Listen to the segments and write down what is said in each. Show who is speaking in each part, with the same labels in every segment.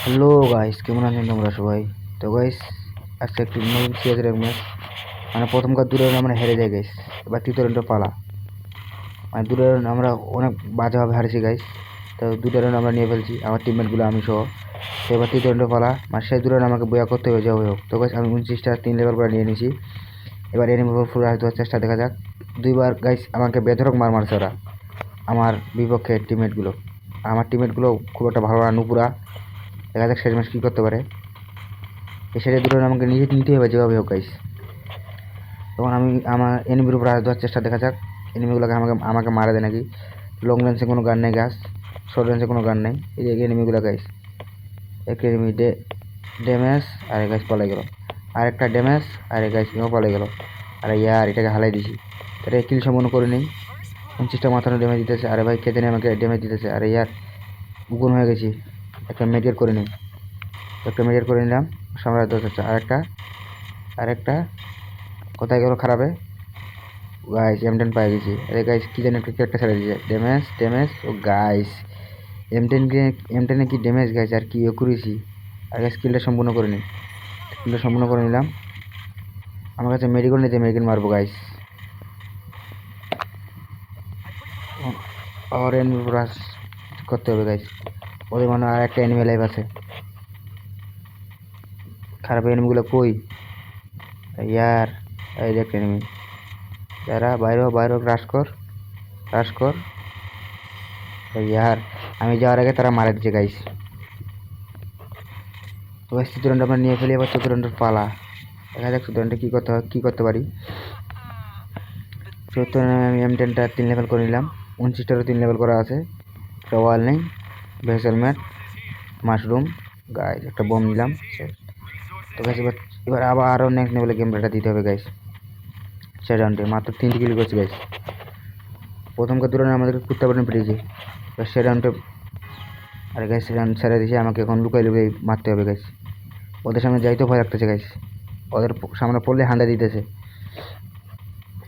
Speaker 1: Hello guys, কেমন আছেন তোমরা সবাই? তো গাইস, আজকে একটু নতুন সিরিজের এক ম্যাচ। মানে প্রথমকার দুটো রাউন্ড আমরা হেরে যাই গাইস। এবার তৃতীয় রাউন্ডে পালা। মানে দুটো রাউন্ড আমরা অনেক বাজেভাবে হারেছি গাইস। তো দুটো রাউন্ড আমরা নিয়ে ফেলছি, আমার টিমমেটগুলো আমি সহ। তো এবার তৃতীয় রাউন্ডে পালা, মানে সেই দুটো রাউন্ড আমাকে বয়া করতে হবে যাই হোক। তো গাইস, আমি 29টা 3 লেভেল করে নিয়ে নিয়েছি। এবার এনিমি ফুল হাত দেওয়ার চেষ্টা দেখা যাক। দুইবার গাইস আমাকে বেধড়ক মারছে ওরা, আমার বিপক্ষে টিমমেটগুলো। আমার টিমমেটগুলো খুব একটা ভালো না, নুপুরা। দেখা যাক শেষ ম্যাচ কী করতে পারে। সেটা দুটো আমাকে নিতে হবে যেভাবে হোক গাইস। তখন আমি আমার এনিমির উপর হাত দেওয়ার চেষ্টা দেখা যাক, এনিমিগুলোকে আমাকে আমাকে মারা দেয় নাকি। লং রেঞ্জে কোনো গান নেই গাছ, শর্ট রেঞ্জে কোনো গান নেই। এই যে এনিমিগুলো গাইস, এক এনিমি ড্যামেজ, আর গাছ পালাই গেল। আরেকটা ড্যামেজ, আর গাছ এও পালাই গেল। আরে ইয়ার, এটাকে হালাই দিছি। এটা কিল সম্পন্ন করে নেই। 29টা মাথানো ড্যামেজ দিতেছে। আরে ভাই, খেতে নেই আমাকে ড্যামেজ দিতেছে। আরে ইয়ার, উগুন হয়ে গেছি। একটা মেডিকেট করে নিই, একটা মেডিকেট করে নিলাম। সামনে 10 হচ্ছে। আরেকটা কোথায় গেল খারাপে গাইস, M10 পাই গেছি। আরে গাইস, কি জানি একটা ছেড়ে দিয়েছে। ড্যামেজ ও গাইস, M10 কি ড্যামেজ গাইস, আর কি করেছি। আর গাইস, স্কিলটা সম্পূর্ণ করে নিই, স্কিলটা সম্পূর্ণ করে নিলাম। আমার কাছে মেডিকেল নিতে মেডিকেল মারবো গাইস। আর এনিমি ব্রাশ করতে হবে গাইস। ওদের মনে আর একটা এনিমি লাইভ আছে। খারাপ এনিমিগুলো কই ইয়ার, এই দেখ এনিমি। যারা বাইরে রাশ কর ইয়ার। আমি যাওয়ার আগে তারা মারা দিচ্ছে গাইস। তো গাইস, চিত্রটা আমরা নিয়ে ফেলি। এবার চতুরন্ডের পালা, দেখা যাক চতুরন্ডে কী করতে পারি। চতুরন্ডে আমি M10টা 3 লেভেল করে নিলাম। 29টারও 3 লেভেল করা আছে। একটা ওয়াল নেই, ভেসেল ম্যাট, মাশরুম গাইস, একটা বোম নিলাম। তো গাইস, এবার আবার আরও নেক্সট লেভেলে গেম প্লেটা দিতে হবে গাইস। 4 রাউন্ডে মাত্র 3টি কিল করছি গাইস। প্রথমকার দু রাউন্ডে আমাদেরকে কুত্তা বাটন পেরিয়েছে। এবার সে রাউন্ডে, আরে গাইস, রাউন্ড ছেড়ে দিয়েছে। আমাকে এখন লুকাই মারতে হবে গাইস। ওদের সামনে যাইতেও ভয় লাগতেছে গাইস, ওদের সামনে পড়লে হান্ডা দিতেছে।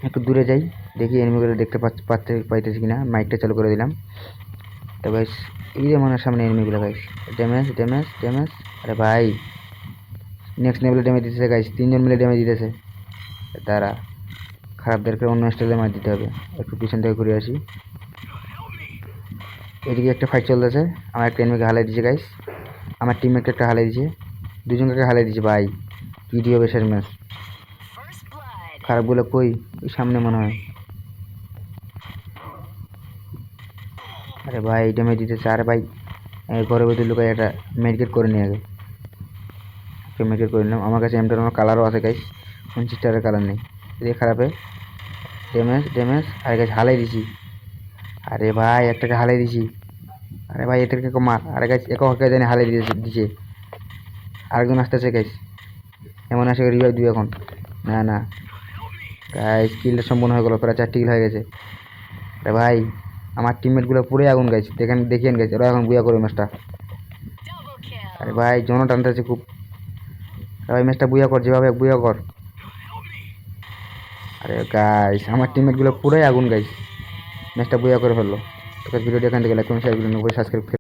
Speaker 1: একটু দূরে যাই, দেখি এনিমিগুলো দেখতে পাইতেছি কিনা। মাইকটা চালু করে দিলাম। তো গাইস, এই যে মনে সামনে এনিমিগুলো গাইস। ড্যামেজ। আরে ভাই, নেক্সট লেভেলে ড্যামেজ দিতেছে গাইস, 3জন মিলে ড্যামেজ দিতেছে। তারা খারাপদেরকে অন্য স্টাইলে মার দিতে হবে। একটু পিছন থেকে ঘুরে আসি। এদিকে একটা ফাইট চলতেছে, আমার একটা এনিমিকে হালাই দিয়েছে গাইস। আমার টিমমেটকে একটা হালাই দিয়েছে, দুজনকে হালাই দিয়েছে ভাই। কি হবে শেষ ম্যাচ। খারাপগুলো কই, ওই সামনে মনে হয়। আরে ভাই, ড্যামেজ দিতেছে। আরে ভাই, ঘরের ভিতরে লুকাই একটা মেডিকেট করে নিয়ে আগে। একটা মেডিকেট করে নিলাম। আমার কাছে M10 কালারও আছে গাইস, 29টার কালার নেই। এদিকে খারাপে ড্যামেজ, আরে গাছ হালাই দিছি। আরে ভাই, একটাকে হালাই দিছি। আরে ভাই, এদেরকে মার। আরে গাছ, একে জানি হালাই দিছে। আরেকজন আসতেছে গাইস, এমন আসে রিভাইভ দিবে এখন। না গাইস, কিলটা সম্পূর্ণ হয়ে গেল, প্রায় 4টি কিল হয়ে গেছে। আরে ভাই, আমার টিমমেটগুলো পুরোই আগুন গাইস, দেখিয়েন গাইস, ওরা এখন বুয়া করে ম্যাচটা। আরে ভাই, জন টানতেছে খুব। আরে ভাই, ম্যাচটা বুয়া কর, যেভাবে বুয়া কর। আরে গাইস, আমার টিমমেটগুলো পুরোই আগুন গাইস, ম্যাচটা বুয়া করে ফেললো। তো ভিডিওটি এখান থেকে লাইক করুন, শেয়ার করুন, সাবস্ক্রাইব